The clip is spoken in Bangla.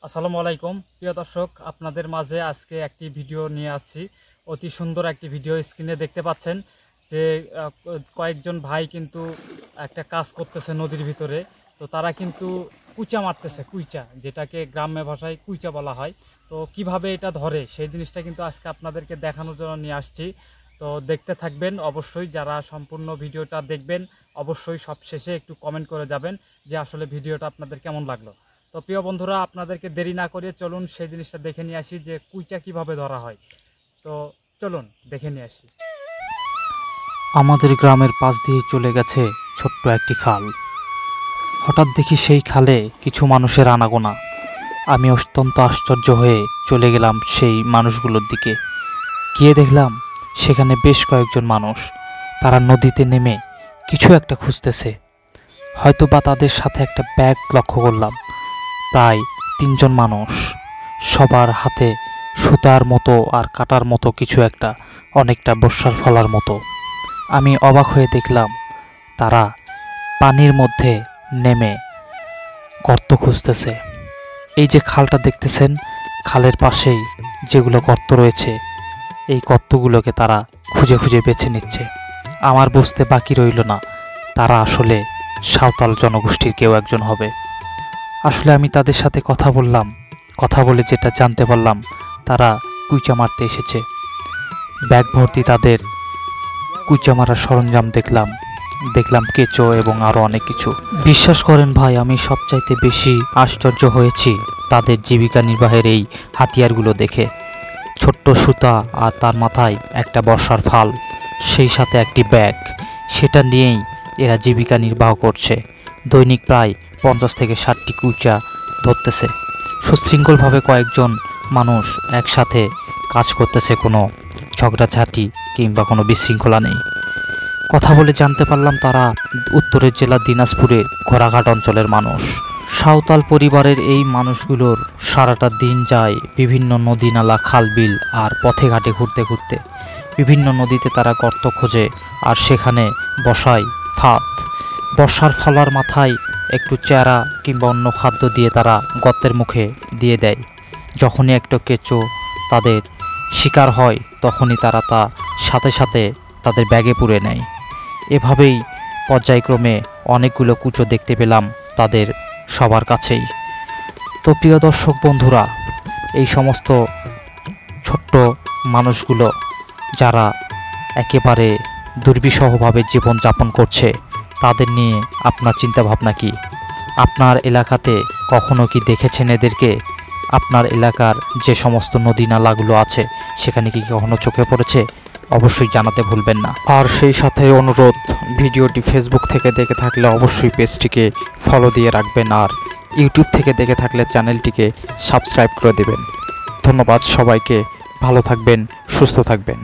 আসসালামু আলাইকুম প্রিয় দর্শক, আপনাদের মাঝে আজকে একটি ভিডিও নিয়ে আসছি। অতি সুন্দর একটি ভিডিও স্ক্রিনে দেখতে পাচ্ছেন যে কয়েকজন ভাই কিন্তু একটা কাজ করতেছে নদীর ভিতরে। তো তারা কিন্তু কুইচা মারতেছে, কুইচা যেটাকে গ্রাম্য ভাষায় কুইচা বলা হয়। তো কিভাবে এটা ধরে সেই জিনিসটা কিন্তু আজকে আপনাদেরকে দেখানোর জন্য নিয়ে আসছি। তো দেখতে থাকবেন অবশ্যই, যারা সম্পূর্ণ ভিডিওটা দেখবেন অবশ্যই সব শেষে একটু কমেন্ট করে যাবেন যে আসলে ভিডিওটা আপনাদের কেমন লাগলো। তো প্রিয় বন্ধুরা, আপনাদেরকে দেরি না করে চলুন সেই জিনিসটা দেখে নিয়ে আসি যে কুইচা কিভাবে ধরা হয়। তো চলুন দেখে নিয়ে আসি। আমাদের গ্রামের পাশ দিয়ে চলে গেছে ছোট্ট একটি খাল। হঠাৎ দেখি সেই খালে কিছু মানুষের আনাগোনা। আমি অত্যন্ত আশ্চর্য হয়ে চলে গেলাম সেই মানুষগুলোর দিকে। গিয়ে দেখলাম সেখানে বেশ কয়েকজন মানুষ, তারা নদীতে নেমে কিছু একটা খুঁজতেছে। হয়তো বা তাদের সাথে একটা ব্যাগ লক্ষ্য করলাম। প্রায় 3 জন মানুষ, সবার হাতে সুতার মতো আর কাটার মতো কিছু একটা, অনেকটা বর্ষার ফলার মতো। আমি অবাক হয়ে দেখলাম তারা পানির মধ্যে নেমে গর্ত খুঁজতেছে। এই যে খালটা দেখতেছেন, খালের পাশেই যেগুলো গর্ত রয়েছে, এই গর্তগুলোকে তারা খুঁজে খুঁজে বেছে নিচ্ছে। আমার বুঝতে বাকি রইল না তারা আসলে সাঁওতাল জনগোষ্ঠীর কেউ একজন হবে। আসলে আমি তাদের সাথে কথা বললাম, কথা বলে যেটা জানতে পারলাম তারা কুইচা মারতে এসেছে। ব্যাগ ভর্তি তাদের কুইচা মারার সরঞ্জাম দেখলাম কেঁচো এবং আরও অনেক কিছু। বিশ্বাস করেন ভাই, আমি সবচাইতে বেশি আশ্চর্য হয়েছি তাদের জীবিকা নির্বাহের এই হাতিয়ারগুলো দেখে। ছোট্ট সুতা আর তার মাথায় একটা বর্ষার ফাল, সেই সাথে একটি ব্যাগ, সেটা নিয়েই এরা জীবিকা নির্বাহ করছে। দৈনিক প্রায় 50 থেকে 60টি কুইচা ধরতেছে। সুশৃঙ্খলভাবে কয়েকজন মানুষ একসাথে কাজ করতেছে, কোনো ঝগড়াঝাটি কিংবা কোনো বিশৃঙ্খলা নেই। কথা বলে জানতে পারলাম তারা উত্তরের জেলা দিনাজপুরের ঘোড়াঘাট অঞ্চলের মানুষ। সাঁওতাল পরিবারের এই মানুষগুলোর সারাটা দিন যায় বিভিন্ন নদী নালা, খাল বিল আর পথে ঘাটে ঘুরতে ঘুরতে। বিভিন্ন নদীতে তারা গর্ত খোঁজে আর সেখানে বসায় ফাঁদ। বর্ষার ফলার মাথায় একটু চারা কিংবা অন্য খাদ্য দিয়ে তারা গর্তের মুখে দিয়ে দেয়। যখনই একটা কেঁচো তাদের শিকার হয় তখনই তারা তা সাথে সাথে তাদের ব্যাগে পুরে নেয়। এভাবেই পর্যায়ক্রমে অনেকগুলো কুচো দেখতে পেলাম তাদের সবার কাছেই। তো প্রিয় দর্শক বন্ধুরা, এই সমস্ত ছোট্ট মানুষগুলো যারা একেবারে দুর্বিষহভাবে জীবনযাপন করছে, তাদের নিয়ে আপনার চিন্তাভাবনা কি? আপনার এলাকাতে কখনো কি দেখেছেন এদেরকে? আপনার এলাকার যে সমস্ত নদী নালাগুলো আছে সেখানে কি কখনো চোখে পড়েছে? অবশ্যই জানাতে ভুলবেন না। আর সেই সাথে অনুরোধ, ভিডিওটি ফেসবুক থেকে দেখে থাকলে অবশ্যই পেজটিকে ফলো দিয়ে রাখবেন, আর ইউটিউব থেকে দেখে থাকলে চ্যানেলটিকে সাবস্ক্রাইব করে দেবেন। ধন্যবাদ সবাইকে, ভালো থাকবেন, সুস্থ থাকবেন।